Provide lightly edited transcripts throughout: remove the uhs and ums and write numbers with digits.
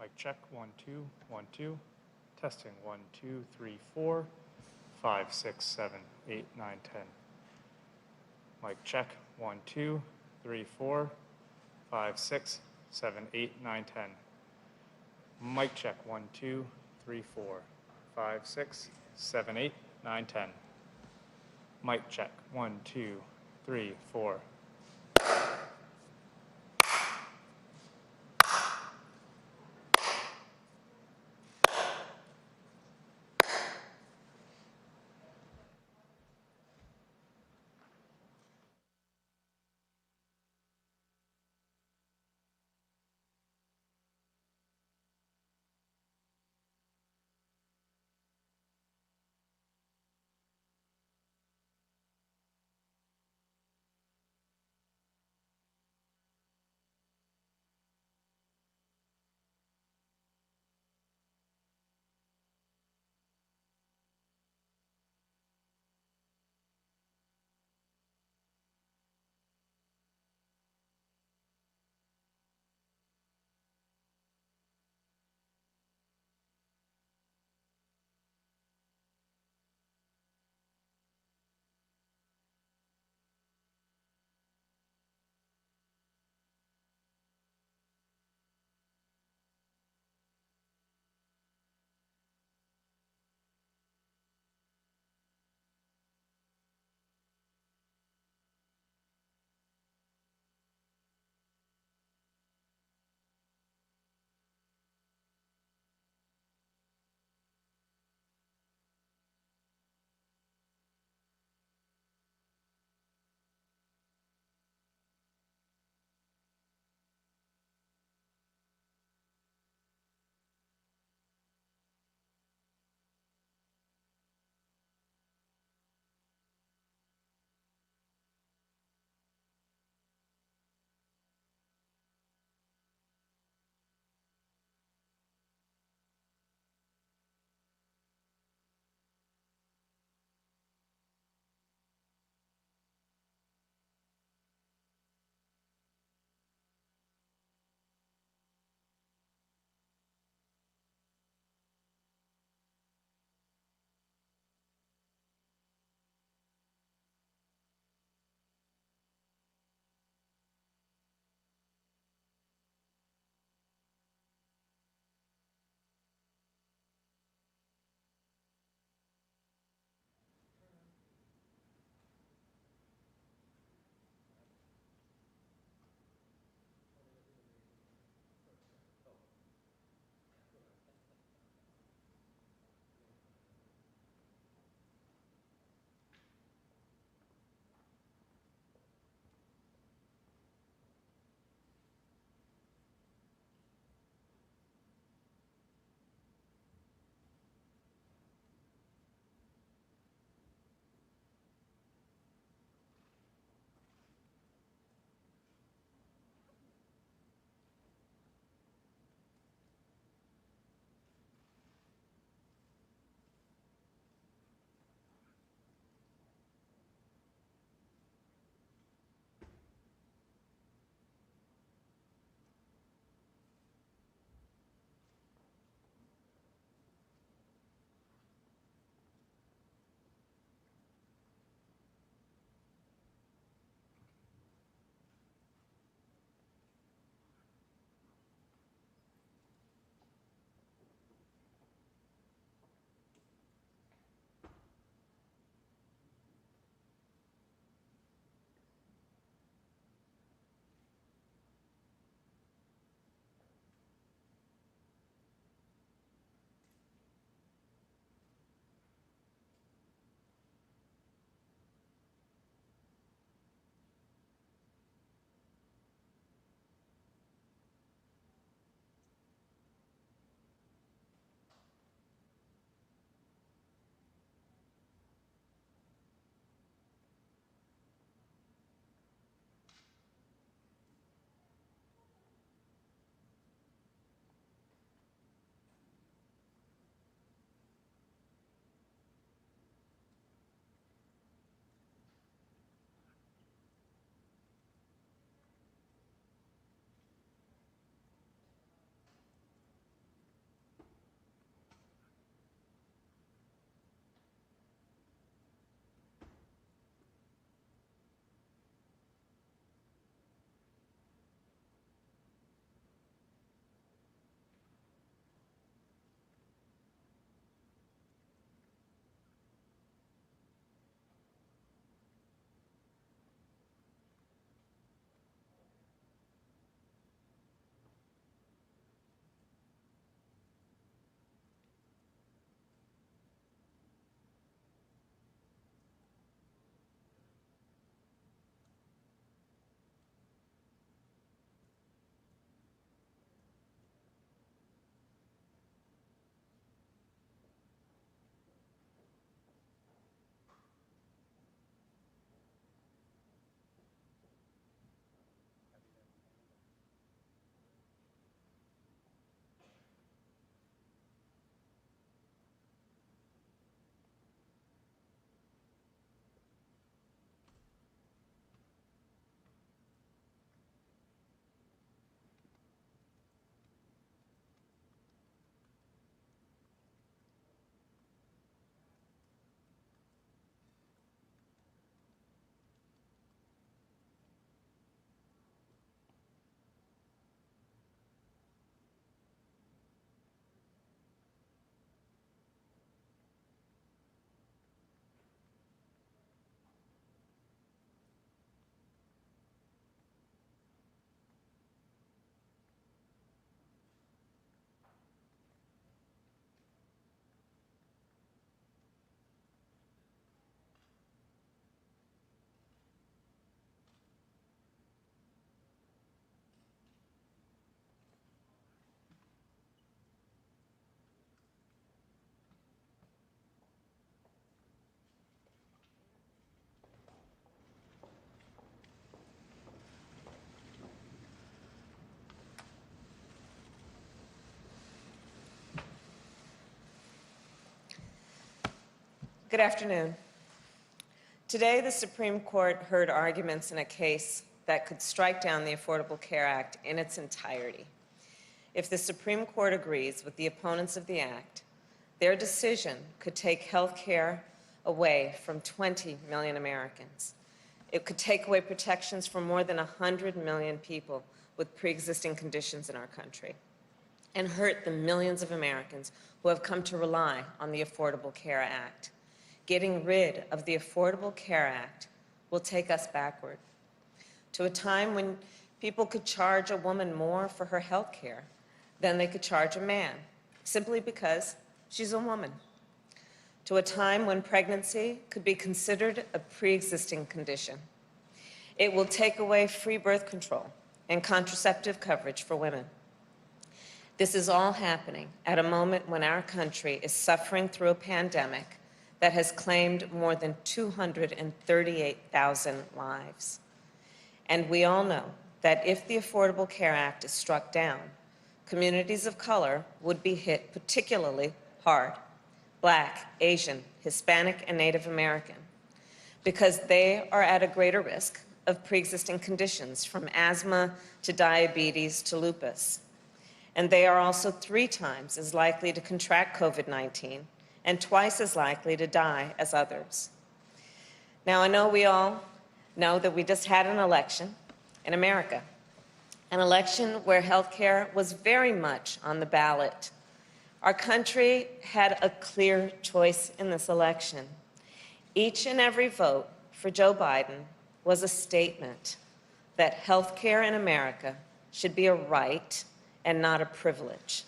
Mic check, 1, 2, 1, 2. Testing, 1, 2, 3, 4, 5, 6, 7, 8, 9, 10. Mic check, 1, 2, 3, 4, 5, 6, 7, 8, 9, 10. Mic check, 1, 2, 3, 4, 5, 6, 7, 8, 9, 10. Mic check, 1, 2, 3, 4. Good afternoon. Today, the Supreme Court heard arguments in a case that could strike down the Affordable Care Act in its entirety. If the Supreme Court agrees with the opponents of the act, their decision could take health care away from 20 million Americans. It could take away protections from more than 100 million people with pre-existing conditions in our country and hurt the millions of Americans who have come to rely on the Affordable Care Act. Getting rid of the Affordable Care Act will take us backward to a time when people could charge a woman more for her health care than they could charge a man, simply because she's a woman. To a time when pregnancy could be considered a pre-existing condition. It will take away free birth control and contraceptive coverage for women. This is all happening at a moment when our country is suffering through a pandemic that has claimed more than 238,000 lives. And we all know that if the Affordable Care Act is struck down, communities of color would be hit particularly hard: Black, Asian, Hispanic, and Native American, because they are at a greater risk of pre-existing conditions, from asthma to diabetes to lupus. And they are also 3 times as likely to contract COVID-19 and twice as likely to die as others. Now, I know we all know that we just had an election in America, an election where health care was very much on the ballot. Our country had a clear choice in this election. Each and every vote for Joe Biden was a statement that health care in America should be a right and not a privilege.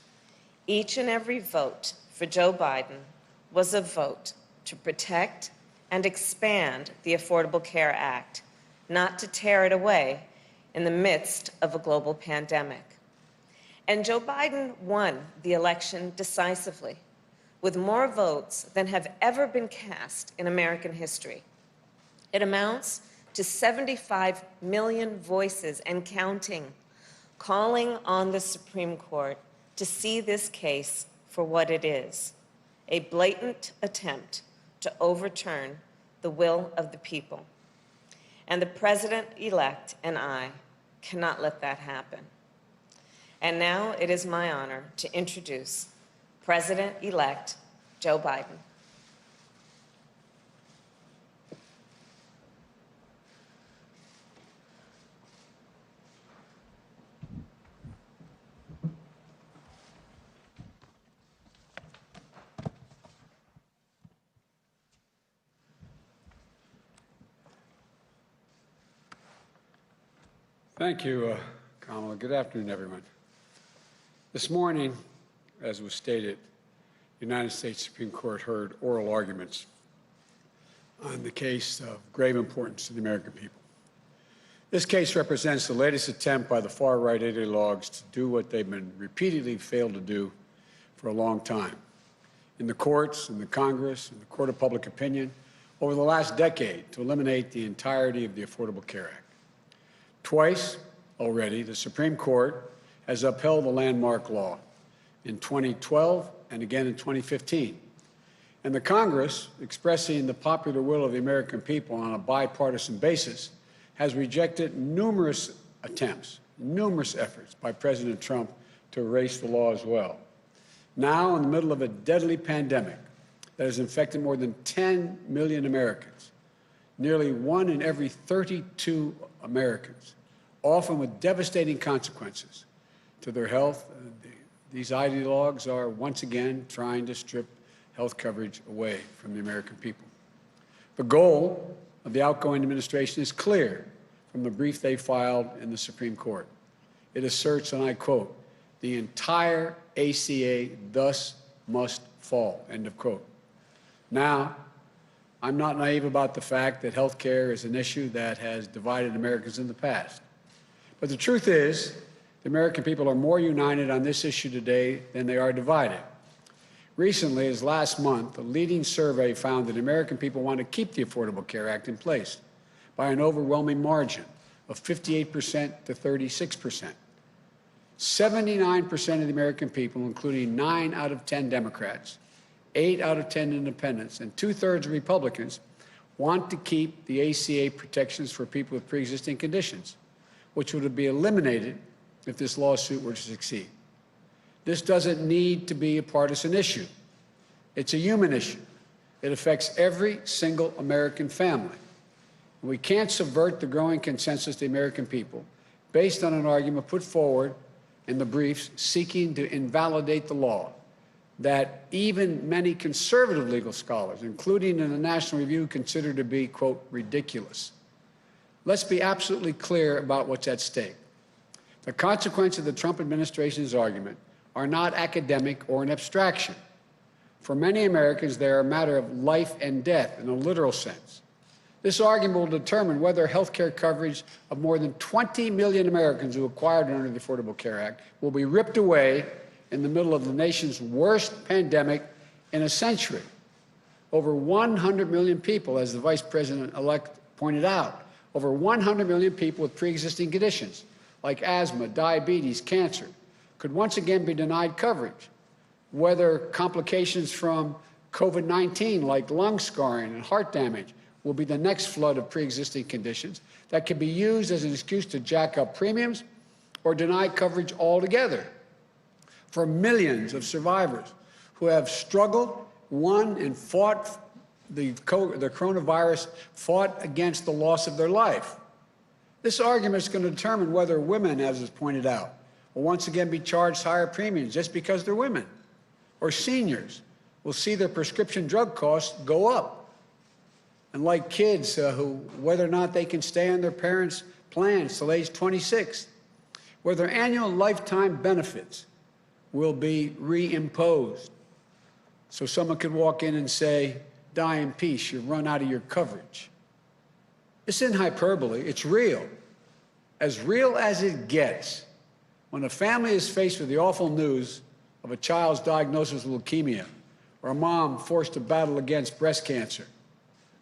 Each and every vote for Joe Biden was a vote to protect and expand the Affordable Care Act, not to tear it away in the midst of a global pandemic. And Joe Biden won the election decisively, with more votes than have ever been cast in American history. It amounts to 75 million voices and counting, calling on the Supreme Court to see this case for what it is: a blatant attempt to overturn the will of the people. And the President-elect and I cannot let that happen. And now it is my honor to introduce President-elect Joe Biden. Thank you, Kamala. Good afternoon, everyone. This morning, as was stated, the United States Supreme Court heard oral arguments on the case of grave importance to the American people. This case represents the latest attempt by the far-right ideologues to do what they've been repeatedly failed to do for a long time. In the courts, in the Congress, in the court of public opinion, over the last decade, to eliminate the entirety of the Affordable Care Act. Twice already, the Supreme Court has upheld the landmark law, in 2012 and again in 2015. And the Congress, expressing the popular will of the American people on a bipartisan basis, has rejected numerous attempts, numerous efforts by President Trump to erase the law as well. Now, in the middle of a deadly pandemic that has infected more than 10 million Americans, nearly 1 in every 32 Americans, often with devastating consequences to their health. These ideologues are once again trying to strip health coverage away from the American people. The goal of the outgoing administration is clear from the brief they filed in the Supreme Court. It asserts, and I quote, "The entire ACA thus must fall," end of quote. Now, I'm not naive about the fact that health care is an issue that has divided Americans in the past. But the truth is, the American people are more united on this issue today than they are divided. Recently, as last month, a leading survey found that American people want to keep the Affordable Care Act in place by an overwhelming margin of 58% to 36%. 79% of the American people, including 9 out of 10 Democrats, 8 out of 10 independents, and 2/3 of Republicans want to keep the ACA protections for people with pre-existing conditions, which would be eliminated if this lawsuit were to succeed. This doesn't need to be a partisan issue. It's a human issue. It affects every single American family. And we can't subvert the growing consensus of the American people based on an argument put forward in the briefs seeking to invalidate the law that even many conservative legal scholars, including in the National Review, consider to be, quote, ridiculous. Let's be absolutely clear about what's at stake. The consequences of the Trump administration's argument are not academic or an abstraction. For many Americans, they are a matter of life and death in a literal sense. This argument will determine whether health care coverage of more than 20 million Americans who acquired it under the Affordable Care Act will be ripped away in the middle of the nation's worst pandemic in a century. Over 100 million people, as the Vice President-elect pointed out, over 100 million people with pre-existing conditions like asthma, diabetes, cancer, could once again be denied coverage, whether complications from COVID-19 like lung scarring and heart damage will be the next flood of pre-existing conditions that can be used as an excuse to jack up premiums or deny coverage altogether. For millions of survivors who have struggled, won, and fought the coronavirus, fought against the loss of their life. This argument is going to determine whether women, as is pointed out, will once again be charged higher premiums just because they're women, or seniors will see their prescription drug costs go up. And like kids who, whether or not they can stay on their parents' plans till age 26, whether annual lifetime benefits will be reimposed. So someone could walk in and say, die in peace, you've run out of your coverage. This isn't hyperbole, it's real. As real as it gets. When a family is faced with the awful news of a child's diagnosis with leukemia, or a mom forced to battle against breast cancer,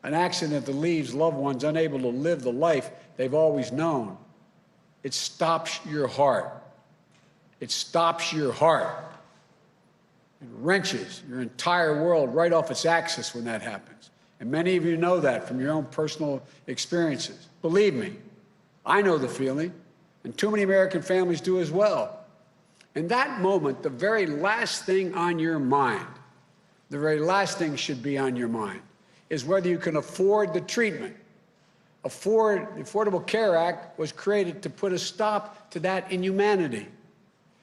an accident that leaves loved ones unable to live the life they've always known, it stops your heart. It stops your heart. It wrenches your entire world right off its axis when that happens. And many of you know that from your own personal experiences. Believe me, I know the feeling, and too many American families do as well. In that moment, the very last thing on your mind, the very last thing should be on your mind, is whether you can afford the treatment. The Affordable Care Act was created to put a stop to that inhumanity.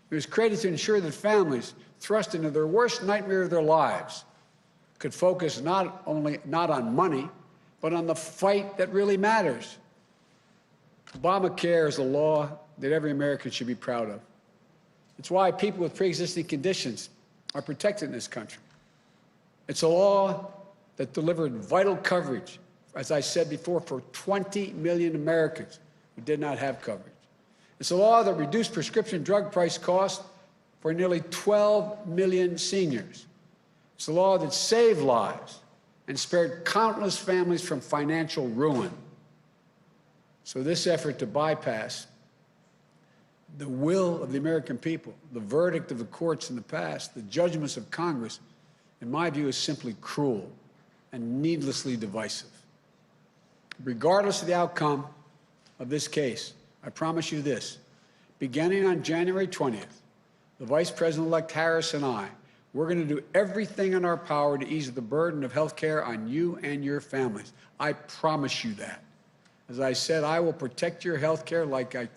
It was created to ensure that families thrust into their worst nightmare of their lives could focus not on money, but on the fight that really matters. Obamacare is a law that every American should be proud of. It's why people with pre-existing conditions are protected in this country. It's a law that delivered vital coverage, as I said before, for 20 million Americans who did not have coverage. It's a law that reduced prescription drug price costs for nearly 12 million seniors. It's a law that saved lives and spared countless families from financial ruin. So this effort to bypass the will of the American people, the verdict of the courts in the past, the judgments of Congress, in my view, is simply cruel and needlessly divisive. Regardless of the outcome of this case, I promise you this, beginning on January 20th, the Vice President-elect Harris and I, we're going to do everything in our power to ease the burden of health care on you and your families. I promise you that. As I said, I will protect your health care like as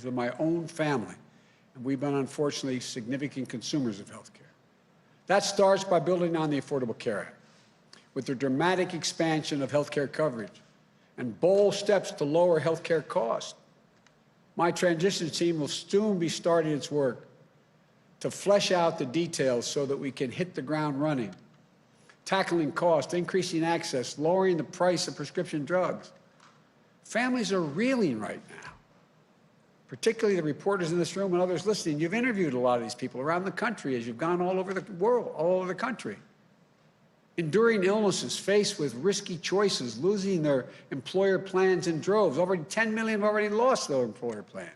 with my own family. And we've been, unfortunately, significant consumers of health care. That starts by building on the Affordable Care Act, with the dramatic expansion of health care coverage and bold steps to lower health care costs. My transition team will soon be starting its work to flesh out the details so that we can hit the ground running, tackling costs, increasing access, lowering the price of prescription drugs. Families are reeling right now, particularly the reporters in this room and others listening. You've interviewed a lot of these people around the country as you've gone all over the world, all over the country. Enduring illnesses, faced with risky choices, losing their employer plans in droves. Already 10 million have already lost their employer plans.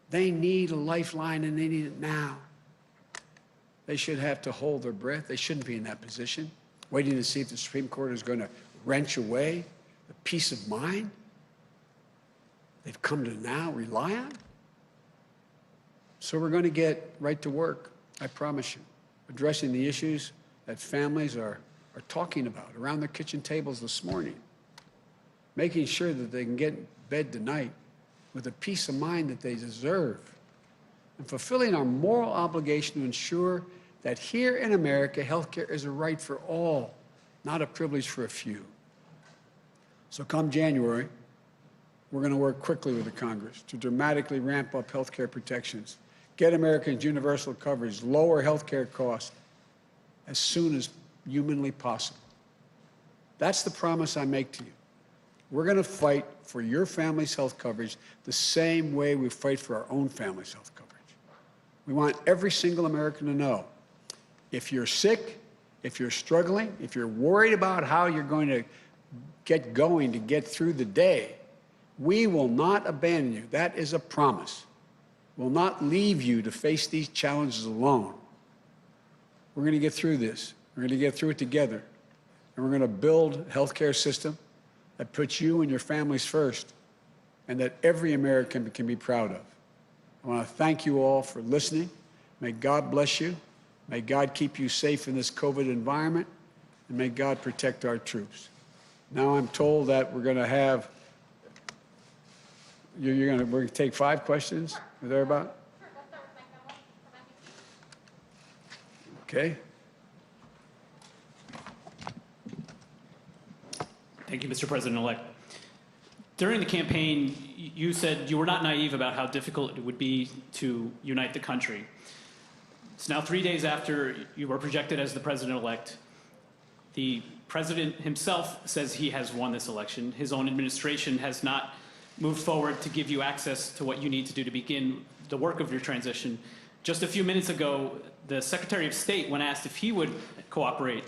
They need a lifeline, and they need it now. They should have to hold their breath. They shouldn't be in that position, waiting to see if the Supreme Court is going to wrench away the peace of mind they've come to now rely on. So we're going to get right to work, I promise you, addressing the issues that families are talking about around their kitchen tables this morning, making sure that they can get in bed tonight with the peace of mind that they deserve, and fulfilling our moral obligation to ensure that here in America, healthcare is a right for all, not a privilege for a few. So come January, we're going to work quickly with the Congress to dramatically ramp up healthcare protections, get Americans universal coverage, lower healthcare costs as soon as humanly possible. That's the promise I make to you. We're going to fight for your family's health coverage the same way we fight for our own family's health coverage. We want every single American to know, if you're sick, if you're struggling, if you're worried about how you're going to get going to get through the day, we will not abandon you. That is a promise. We'll not leave you to face these challenges alone. We're going to get through this. We're going to get through it together. And we're going to build a healthcare system that puts you and your families first, and that every American can be proud of. I want to thank you all for listening. May God bless you. May God keep you safe in this COVID environment, and may God protect our troops. Now I'm told that we're going to have, we're going to take 5 questions or thereabout? Okay. Thank you, Mr. President-elect. During the campaign, you said you were not naive about how difficult it would be to unite the country. It's now 3 days after you were projected as the president-elect. The president himself says he has won this election. His own administration has not moved forward to give you access to what you need to do to begin the work of your transition. Just a few minutes ago, the Secretary of State, when asked if he would cooperate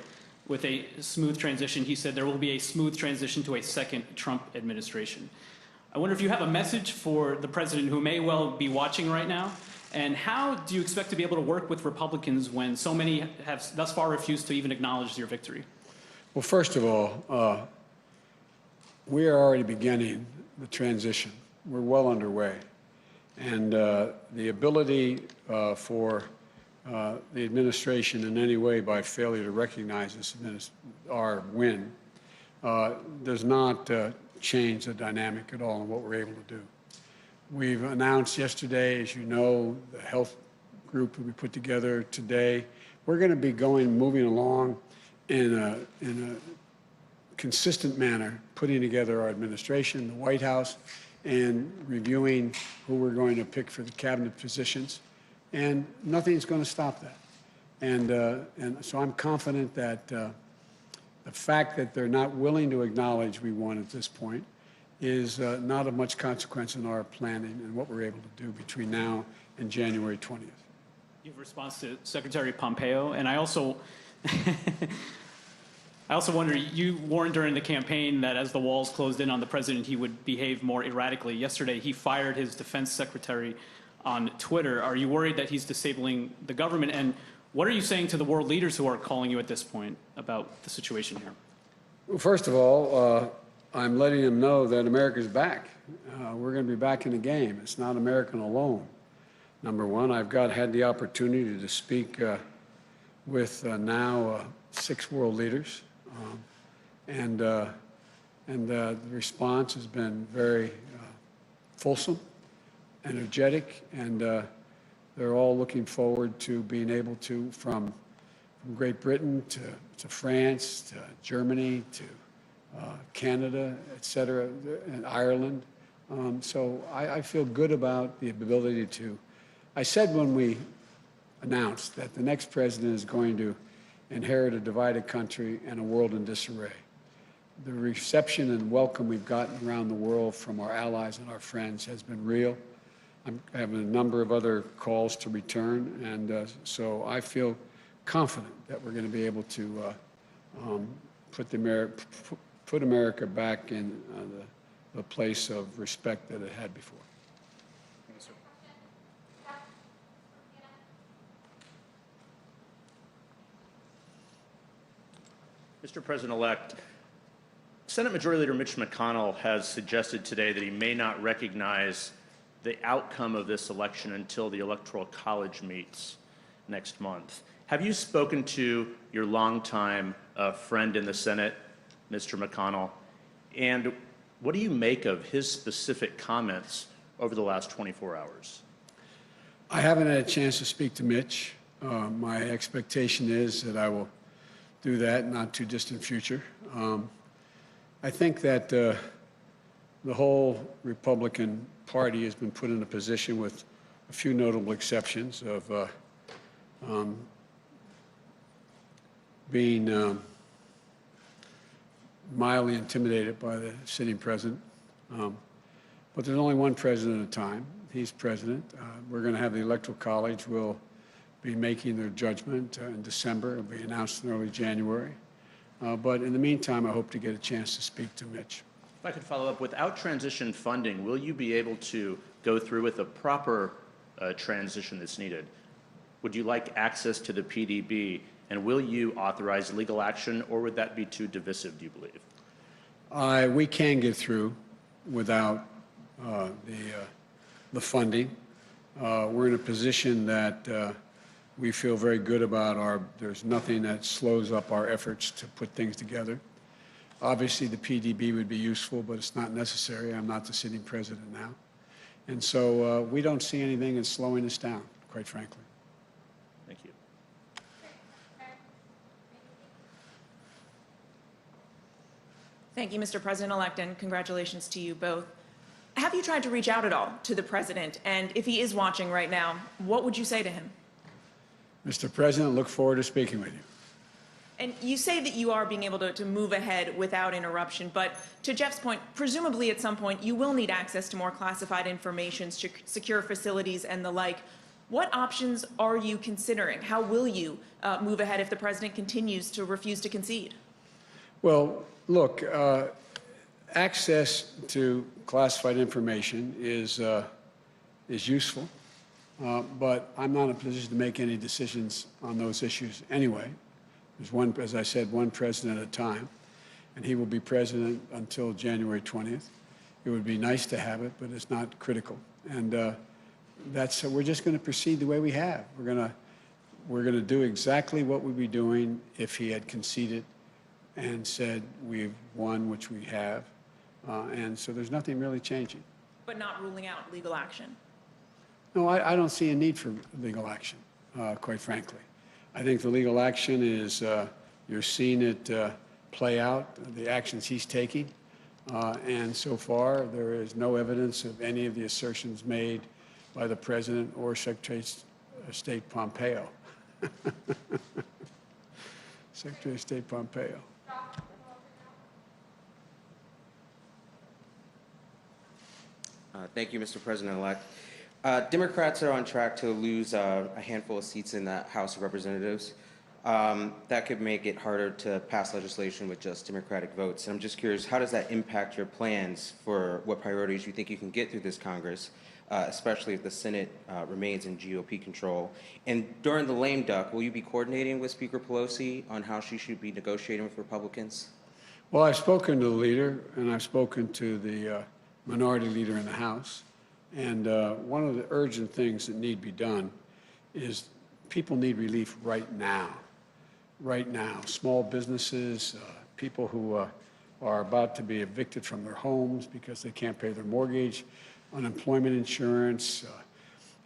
with a smooth transition, he said there will be a smooth transition to a second Trump administration. I wonder if you have a message for the president who may well be watching right now, and how do you expect to be able to work with Republicans when so many have thus far refused to even acknowledge your victory? Well, first of all, we are already beginning the transition. We're well underway. And the ability for the administration in any way by failure to recognize this our win does not change the dynamic at all in what we're able to do. We've announced yesterday, as you know, the health group that we put together today. We're going to be moving along in a consistent manner, putting together our administration, the White House, and reviewing who we're going to pick for the cabinet positions. And nothing's going to stop that. And so I'm confident that the fact that they're not willing to acknowledge we won at this point is not of much consequence in our planning and what we're able to do between now and January 20th. You have a response to Secretary Pompeo, and I also wonder, you warned during the campaign that as the walls closed in on the president, he would behave more erratically. Yesterday, he fired his defense secretary on Twitter. Are you worried that he's disabling the government? And what are you saying to the world leaders who are calling you at this point about the situation here? Well, first of all, I'm letting them know that America's back. We're going to be back in the game. It's not American alone. Number one, I've had the opportunity to speak with now 6 world leaders. And the response has been very fulsome, energetic, and they're all looking forward to being able to, from Great Britain to France, to Germany, to Canada, et cetera, and Ireland. So I feel good about the ability to. I said when we announced that the next president is going to inherit a divided country and a world in disarray. The reception and welcome we've gotten around the world from our allies and our friends has been real. I'm having a number of other calls to return, and so I feel confident that we're going to be able to put America back in the place of respect that it had before. Mr. President-elect, Senate Majority Leader Mitch McConnell has suggested today that he may not recognize the outcome of this election until the Electoral College meets next month. Have you spoken to your longtime friend in the Senate, Mr. McConnell, and what do you make of his specific comments over the last 24 hours? I haven't had a chance to speak to Mitch. My expectation is that I will do that in not too distant future. I think that the whole Republican Party has been put in a position, with a few notable exceptions, of being mildly intimidated by the sitting president. But there's only one president at a time. He's president. We're going to have the Electoral College will be making their judgment in December. It'll be announced in early January. But in the meantime, I hope to get a chance to speak to Mitch. If I could follow up, without transition funding, will you be able to go through with a proper transition that's needed? Would you like access to the PDB, and will you authorize legal action, or would that be too divisive, do you believe? We can get through without the funding. We're in a position that we feel very good about. There's nothing that slows up our efforts to put things together. Obviously, the PDB would be useful, but it's not necessary. I'm not the sitting president now. And so we don't see anything that's slowing us down, quite frankly. Thank you. Thank you, Mr. President-elect, and congratulations to you both. Have you tried to reach out at all to the president? And if he is watching right now, what would you say to him? Mr. President, look forward to speaking with you. And you say that you are being able to move ahead without interruption, but to Jeff's point, presumably at some point you will need access to more classified information, secure facilities and the like. What options are you considering? How will you move ahead if the president continues to refuse to concede? Well, look, access to classified information is useful, but I'm not in a position to make any decisions on those issues anyway. There's one, as I said, one president at a time, and he will be president until January 20th. It would be nice to have it, but it's not critical. And we're just going to proceed the way we have. We're going to do exactly what we'd be doing if he had conceded and said we've won, which we have. And so there's nothing really changing. But not ruling out legal action? No, I don't see a need for legal action, quite frankly. I think the legal action is, you're seeing it play out, the actions he's taking. And so far, there is no evidence of any of the assertions made by the President or Secretary of State Pompeo. Secretary of State Pompeo. Thank you, Mr. President-elect. Democrats are on track to lose a handful of seats in the House of Representatives. That could make it harder to pass legislation with just Democratic votes. And I'm just curious, how does that impact your plans for what priorities you think you can get through this Congress, especially if the Senate remains in GOP control? And during the lame duck, will you be coordinating with Speaker Pelosi on how she should be negotiating with Republicans? Well, I've spoken to the leader, and I've spoken to the minority leader in the House. And one of the urgent things that need to be done is people need relief right now. Right now. Small businesses, people who are about to be evicted from their homes because they can't pay their mortgage, unemployment insurance.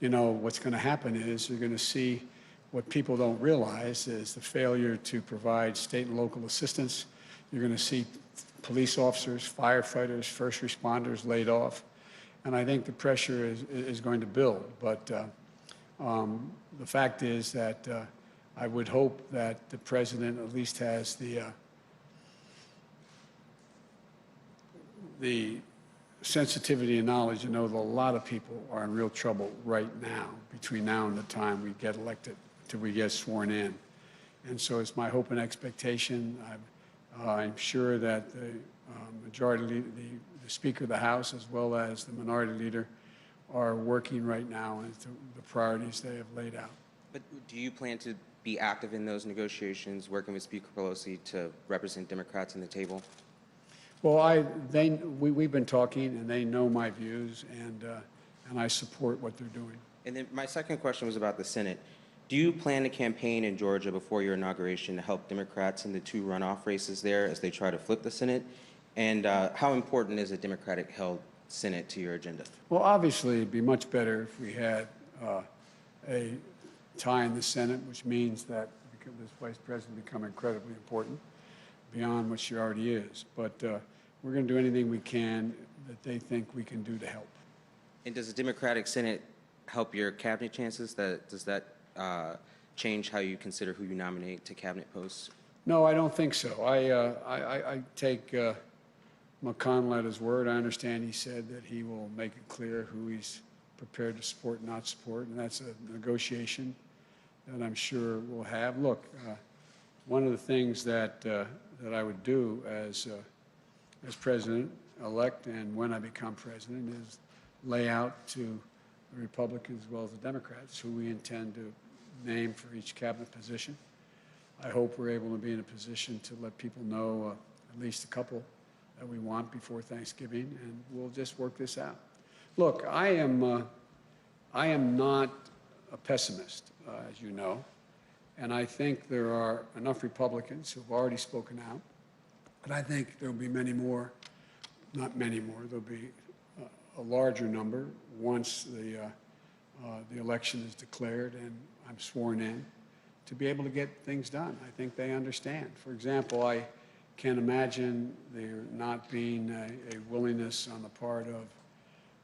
You know, what's going to happen is you're going to see what people don't realize is the failure to provide state and local assistance. You're going to see police officers, firefighters, first responders laid off. And I think the pressure is going to build. But the fact is that I would hope that the president at least has the sensitivity and knowledge to know that a lot of people are in real trouble right now, between now and the time we get elected, till we get sworn in. And so it's my hope and expectation. I'm sure that the majority leader, the Speaker of the House, as well as the minority leader, are working right now into the priorities they have laid out. But do you plan to be active in those negotiations, working with Speaker Pelosi to represent Democrats in the table? Well, we've been talking, and they know my views, and I support what they're doing. And then my second question was about the Senate. Do you plan to campaign in Georgia before your inauguration to help Democrats in the 2 runoff races there as they try to flip the Senate? And how important is a Democratic-held Senate to your agenda? Well, obviously, it'd be much better if we had a tie in the Senate, which means that this vice president become incredibly important beyond what she already is. But we're going to do anything we can that they think we can do to help. And does the Democratic Senate help your cabinet chances? Does that change how you consider who you nominate to cabinet posts? No, I don't think so. I take McConnell at his word. I understand he said that he will make it clear who he's prepared to support and not support, and that's a negotiation that I'm sure we'll have. Look, one of the things that I would do as president-elect and when I become president is lay out to the Republicans as well as the Democrats who we intend to name for each cabinet position. I hope we're able to be in a position to let people know at least a couple that we want before Thanksgiving, and we'll just work this out. Look, I am not a pessimist, as you know, and I think there are enough Republicans who have already spoken out, but I think there will be many more, not many more, there'll be a larger number once the election is declared and I'm sworn in to be able to get things done. I think they understand. For example, I can't imagine there not being a willingness on the part of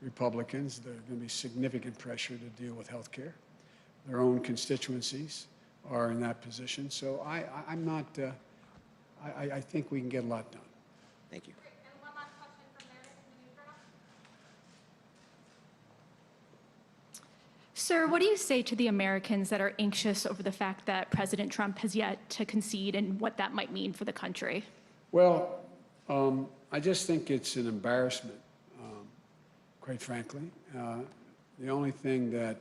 Republicans. There's going to be significant pressure to deal with health care. Their own constituencies are in that position. So I'm not, I think we can get a lot done. Thank you. And one last question from Meredith in the News Journal. Sir, what do you say to the Americans that are anxious over the fact that President Trump has yet to concede and what that might mean for the country? Well, I just think it's an embarrassment, quite frankly. The only thing that,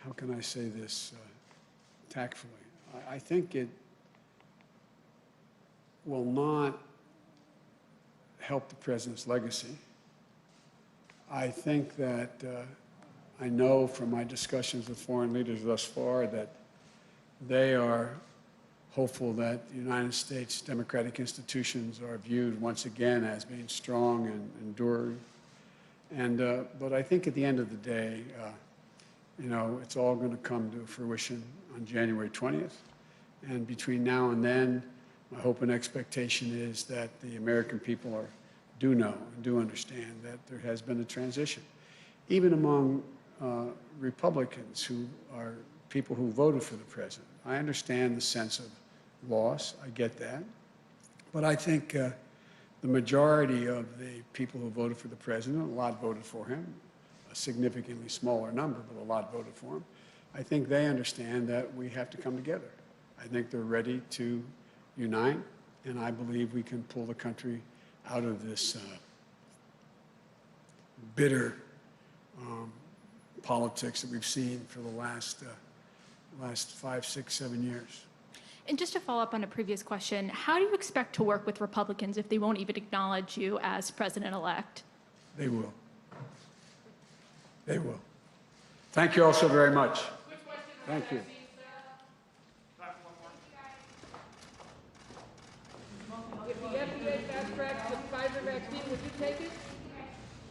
how can I say this tactfully? I think it will not help the president's legacy. I think that I know from my discussions with foreign leaders thus far that they are hopeful that the United States democratic institutions are viewed once again as being strong and enduring. But I think at the end of the day, you know, it's all going to come to fruition on January 20th. And between now and then, my hope and expectation is that the American people do know and do understand that there has been a transition. Even among Republicans who are people who voted for the president. I understand the sense of loss. I get that. But I think the majority of the people who voted for the president, a lot voted for him, a significantly smaller number, but a lot voted for him. I think they understand that we have to come together. I think they're ready to unite, and I believe we can pull the country out of this bitter politics that we've seen for the last 5, 6, 7 years. And just to follow up on a previous question, how do you expect to work with Republicans if they won't even acknowledge you as president-elect? They will. They will. Thank you all so very much. Thank you. If the FDA fast tracks the Pfizer vaccine, would you take it?